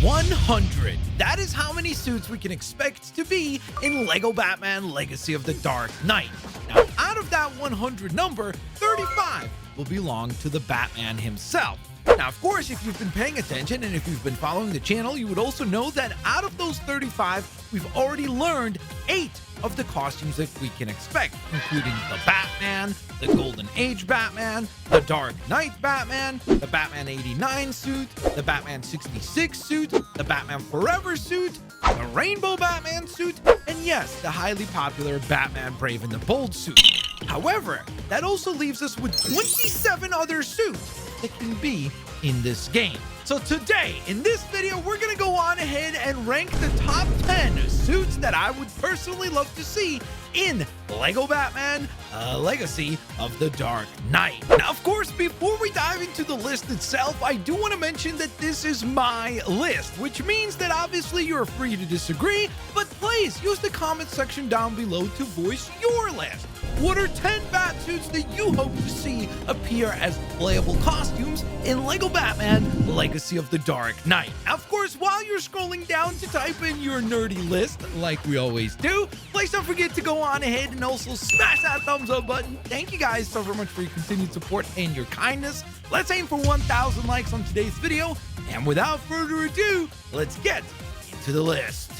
100. That is how many suits we can expect to be in LEGO Batman Legacy of the Dark Knight. Now, out of that 100 number, 35 will belong to the Batman himself. Now, of course, if you've been paying attention and if you've been following the channel, you would also know that out of those 35, we've already learned 8 of the costumes that we can expect, including the Batman, the Golden Age Batman, the Dark Knight Batman, the Batman 89 suit, the Batman 66 suit, the Batman Forever suit, the Rainbow Batman suit, and yes, the highly popular Batman Brave and the Bold suit. However, that also leaves us with 27 other suits that can be in this game. So today, in this video, we're gonna go on ahead and rank the top 10 suits that I would personally love to see in LEGO Batman Legacy of the Dark Knight. Now, of course, before we dive into the list itself, I do want to mention that this is my list, which means that obviously you're free to disagree, but please use the comment section down below to voice your list. What are 10 bat suits that you hope to see appear as playable costumes in LEGO Batman Legacy of the Dark Knight? Now, of course, while you're scrolling down to type in your nerdy list, like we always do, please don't forget to go on ahead and also smash that thumbs up button. Thank you guys so very much for your continued support and your kindness. Let's aim for 1,000 likes on today's video. And without further ado, let's get into the list.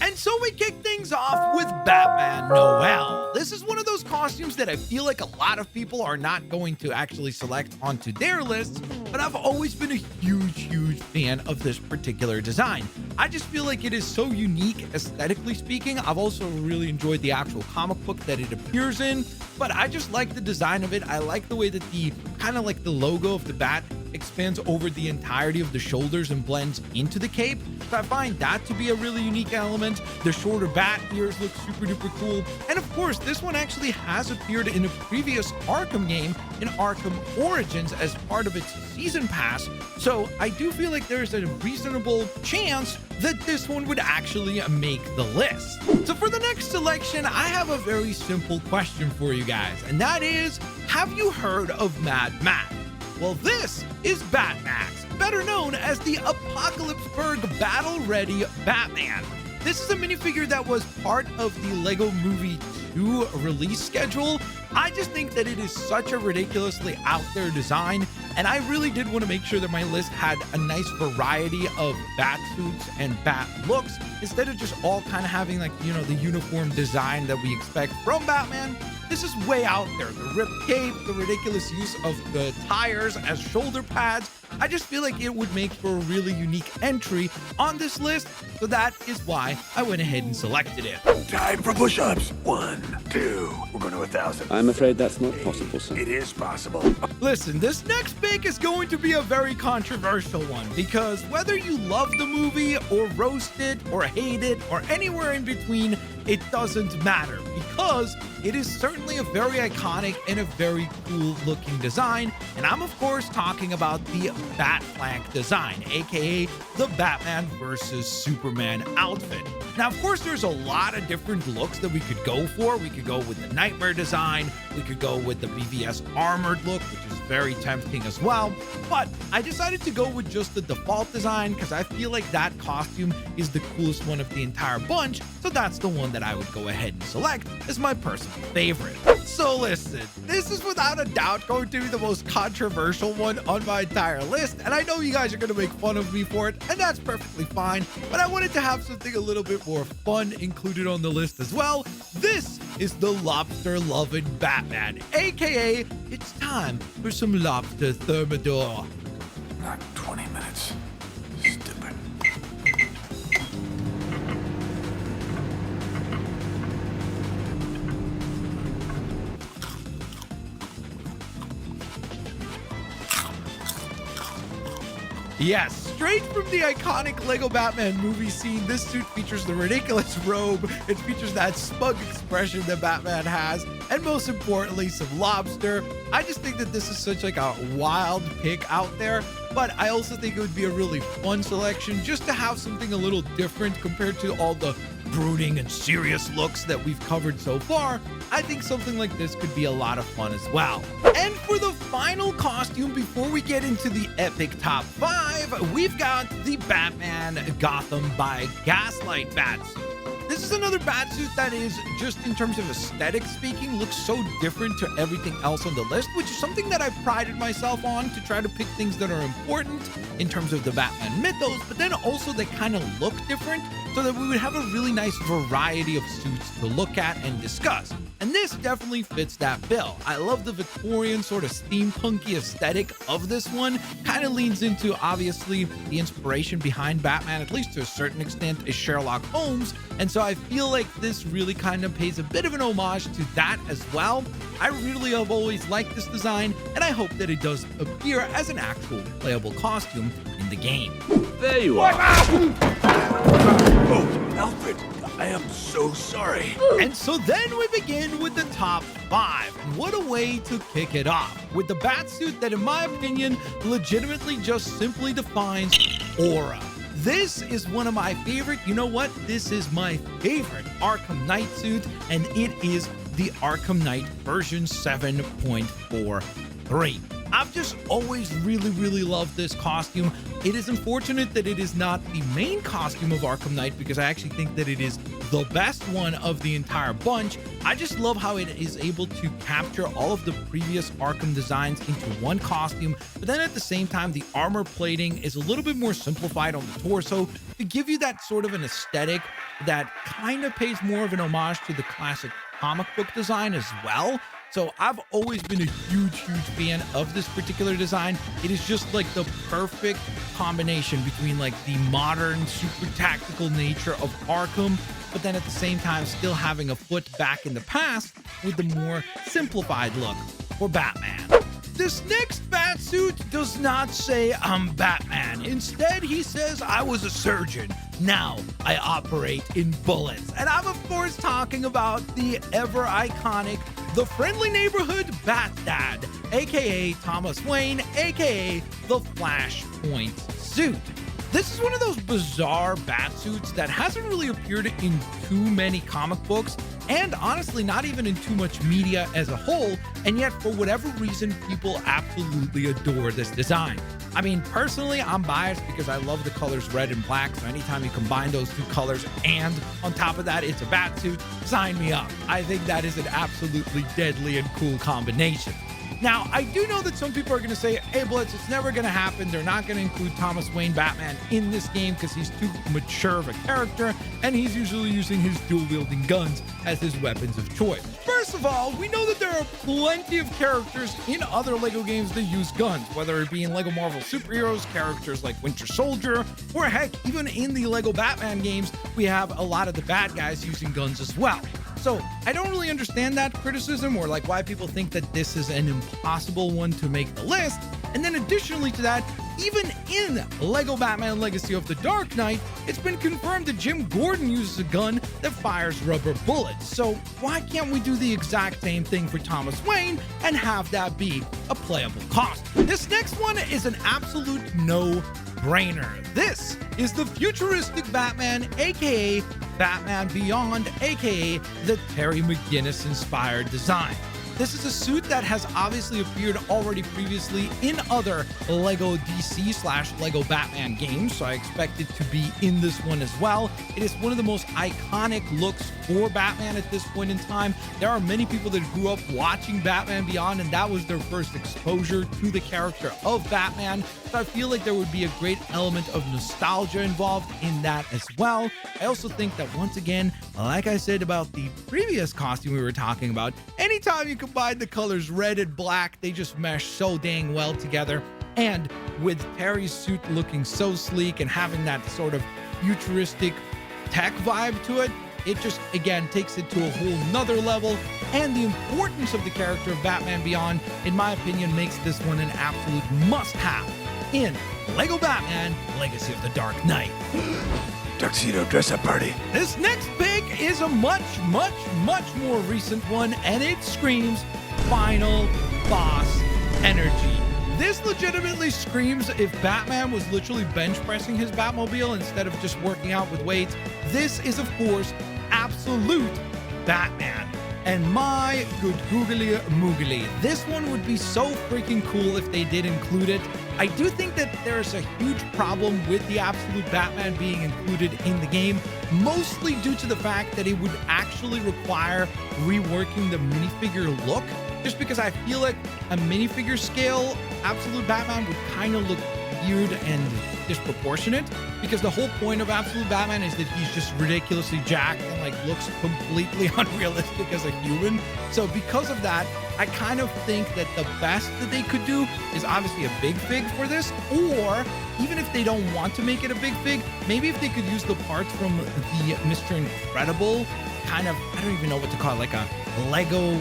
And so we kick things off with Batman Noel. This is one of those costumes that I feel like a lot of people are not going to actually select onto their lists, but I've always been a huge fan of this particular design. I just feel like it is so unique aesthetically speaking. I've also really enjoyed the actual comic book that it appears in, but I just like the design of it. I like the way that the kind of like the logo of the bat expands over the entirety of the shoulders and blends into the cape. So I find that to be a really unique element. The shorter bat ears look super duper cool. And of course, this one actually has appeared in a previous Arkham game in Arkham Origins as part of its season pass. So I do feel like there's a reasonable chance that this one would actually make the list. So for the next selection, I have a very simple question for you guys, and that is, have you heard of Mad Max? Well, this is Batmax, better known as the Apocalypseburg Battle-Ready Batman. This is a minifigure that was part of the LEGO Movie 2 release schedule. I just think that it is such a ridiculously out there design, and I really did want to make sure that my list had a nice variety of bat suits and bat looks, instead of just all kind of having like, you know, the uniform design that we expect from Batman. This is way out there. The ripped cape, the ridiculous use of the tires as shoulder pads. I just feel like it would make for a really unique entry on this list, so that is why I went ahead and selected it. Time for push-ups. 1, 2. We're going to 1,000. I'm afraid that's not possible, sir. It is possible. Listen, this next pick is going to be a very controversial one, because whether you love the movie or roast it or hate it or anywhere in between, it doesn't matter, because it is certainly a very iconic and a very cool looking design. And I'm of course talking about the Batflank design, aka the Batman versus Superman outfit. Now, of course, there's a lot of different looks that we could go for. We could go with the Nightmare design. We could go with the BVS armored look, which is very tempting as well. But I decided to go with just the default design because I feel like that costume is the coolest one of the entire bunch. So that's the one that I would go ahead and select as my personal favorite. So listen, this is without a doubt going to be the most controversial one on my entire list. And I know you guys are going to make fun of me for it, and that's perfectly fine. But I wanted to have something a little bit more fun included on the list as well. This is the lobster-loving Batman, aka it's time for some lobster thermidor. Not 20 minutes. Stupid. Yes, straight from the iconic LEGO Batman movie scene, this suit features the ridiculous robe, it features that smug expression that Batman has, and most importantly, some lobster. I just think that this is such like a wild pick out there, but I also think it would be a really fun selection just to have something a little different compared to all the brooding and serious looks that we've covered so far, I think something like this could be a lot of fun as well. And for the final costume before we get into the epic top 5, we've got the Batman Gotham by Gaslight Batsuit. This is another Batsuit that is, just in terms of aesthetic speaking, looks so different to everything else on the list, which is something that I've prided myself on, to try to pick things that are important in terms of the Batman mythos, but then also they kind of look different, so that we would have a really nice variety of suits to look at and discuss. And this definitely fits that bill. I love the Victorian sort of steampunky aesthetic of this one. Kind of leans into, obviously, the inspiration behind Batman, at least to a certain extent, is Sherlock Holmes. And so I feel like this really kind of pays a bit of an homage to that as well. I really have always liked this design, and I hope that it does appear as an actual playable costume in the game. There you are. Oh, Alfred, I am so sorry. And so then we begin with the top 5. And what a way to kick it off, with the Batsuit that, in my opinion, legitimately just simply defines aura. This is one of my favorite, you know what? This is my favorite Arkham Knight suit, and it is the Arkham Knight version 7.43. I've just always really loved this costume. It is unfortunate that it is not the main costume of Arkham Knight, because I actually think that it is the best one of the entire bunch. I just love how it is able to capture all of the previous Arkham designs into one costume, but then at the same time, the armor plating is a little bit more simplified on the torso to give you that sort of an aesthetic that kind of pays more of an homage to the classic comic book design as well. So I've always been a huge fan of this particular design. It is just like the perfect combination between like the modern, super tactical nature of Arkham, but then at the same time still having a foot back in the past with the more simplified look for Batman. This next Batsuit does not say I'm Batman. Instead, he says I was a surgeon. Now I operate in bullets. And I'm of course talking about the ever iconic, the friendly neighborhood Bat Dad, aka Thomas Wayne, aka the Flashpoint suit. This is one of those bizarre Batsuits that hasn't really appeared in too many comic books, and honestly not even in too much media as a whole, and yet for whatever reason people absolutely adore this design. I mean, personally, I'm biased because I love the colors red and black, so anytime you combine those two colors and on top of that it's a Batsuit, sign me up. I think that is an absolutely deadly and cool combination. Now, I do know that some people are going to say, hey, Blitz, it's never going to happen. They're not going to include Thomas Wayne Batman in this game because he's too mature of a character, and he's usually using his dual-wielding guns as his weapons of choice. First of all, we know that there are plenty of characters in other LEGO games that use guns, whether it be in LEGO Marvel superheroes, characters like Winter Soldier, or heck, even in the LEGO Batman games, we have a lot of the bad guys using guns as well. So I don't really understand that criticism, or like why people think that this is an impossible one to make the list. And then additionally to that, even in LEGO Batman Legacy of the Dark Knight, it's been confirmed that Jim Gordon uses a gun that fires rubber bullets. So why can't we do the exact same thing for Thomas Wayne and have that be a playable costume? This next one is an absolute no-brainer. This is the futuristic Batman, aka Batman Beyond, aka the Terry McGinnis inspired design. This is a suit that has obviously appeared already previously in other LEGO DC/LEGO Batman games, so I expect it to be in this one as well. It is one of the most iconic looks for Batman at this point in time. There are many people that grew up watching Batman Beyond, and that was their first exposure to the character of Batman. So I feel like there would be a great element of nostalgia involved in that as well. I also think that, once again, like I said about the previous costume we were talking about, anytime you combine the colors red and black, they just mesh so dang well together. And with Terry's suit looking so sleek and having that sort of futuristic tech vibe to it, it just, again, takes it to a whole nother level. And the importance of the character of Batman Beyond, in my opinion, makes this one an absolute must-have in LEGO Batman Legacy of the Dark Knight. Tuxedo dress-up party. This next pick is a much more recent one, and it screams Final Boss energy. this legitimately screams if Batman was literally bench pressing his Batmobile instead of just working out with weights. This is, of course, absolute Batman. And my good googly moogly, this one would be so freaking cool if they did include it. I do think that there's a huge problem with the absolute Batman being included in the game, mostly due to the fact that it would actually require reworking the minifigure look, just because I feel like a minifigure scale absolute Batman would kind of look weird and disproportionate, because the whole point of absolute Batman is that he's just ridiculously jacked and like looks completely unrealistic as a human. So because of that, I kind of think that the best that they could do is obviously a big fig for this, or even if they don't want to make it a big fig, maybe if they could use the parts from the Mr. Incredible kind of, I don't even know what to call it, like a Lego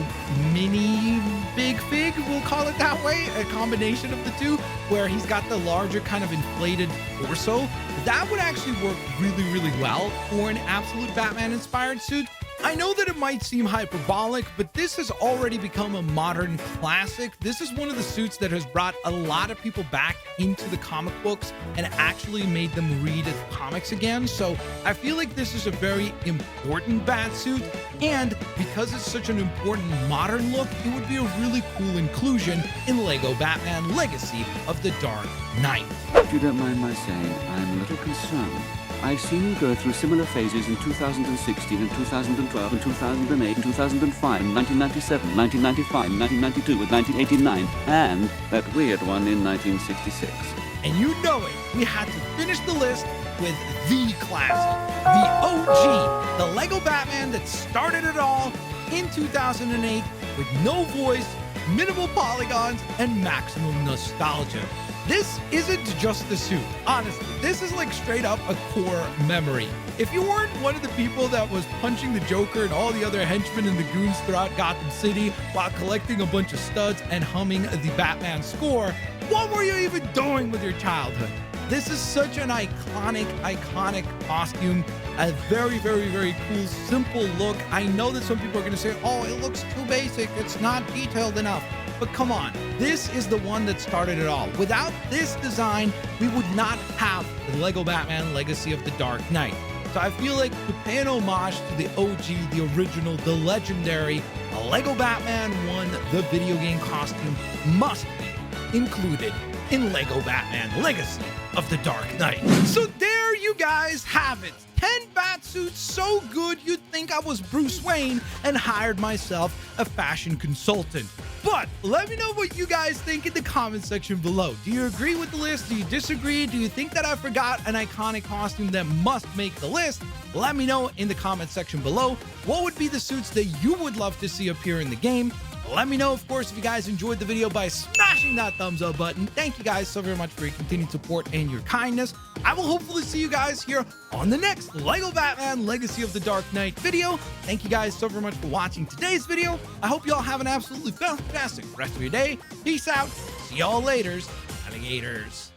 mini big fig, we'll call it that way, a combination of the two, where he's got the larger kind of inflated torso. That would actually work really, really well for an absolute Batman inspired suit. I know that it might seem hyperbolic, but this has already become a modern classic. This is one of the suits that has brought a lot of people back into the comic books and actually made them read comics again. So I feel like this is a very important bat suit, and because it's such an important modern look, it would be a really cool inclusion in Lego Batman Legacy of the Dark Knight. If you don't mind my saying, I'm a little concerned. I've seen you go through similar phases in 2016 and 2012 and 2008 and 2005 and 1997, 1995, 1992 with 1989, and that weird one in 1966. And you know it, we had to finish the list with the classic, the OG, the Lego Batman that started it all in 2008 with no voice, minimal polygons, and maximum nostalgia. This isn't just the suit. Honestly, this is like straight up a core memory. If you weren't one of the people that was punching the Joker and all the other henchmen and the goons throughout Gotham City while collecting a bunch of studs and humming the Batman score, what were you even doing with your childhood? This is such an iconic costume. A very, very, very cool, simple look. I know that some people are going to say, oh, it looks too basic. It's not detailed enough. But come on, this is the one that started it all. Without this design, we would not have the Lego Batman Legacy of the Dark Knight. So I feel like to pay an homage to the OG, the original, the legendary, Lego Batman 1, the video game costume must be included in Lego Batman Legacy of the Dark Knight. So there you guys have it. 10 bat suits so good you'd think I was Bruce Wayne and hired myself a fashion consultant. But let me know what you guys think in the comment section below. Do you agree with the list? Do you disagree? Do you think that I forgot an iconic costume that must make the list? Let me know in the comment section below. What would be the suits that you would love to see appear in the game? Let me know, of course, if you guys enjoyed the video by smashing that thumbs up button. Thank you guys so very much for your continued support and your kindness. I will hopefully see you guys here on the next Lego Batman Legacy of the Dark Knight video. Thank you guys so very much for watching today's video. I hope you all have an absolutely fantastic rest of your day. Peace out. See y'all later, alligators.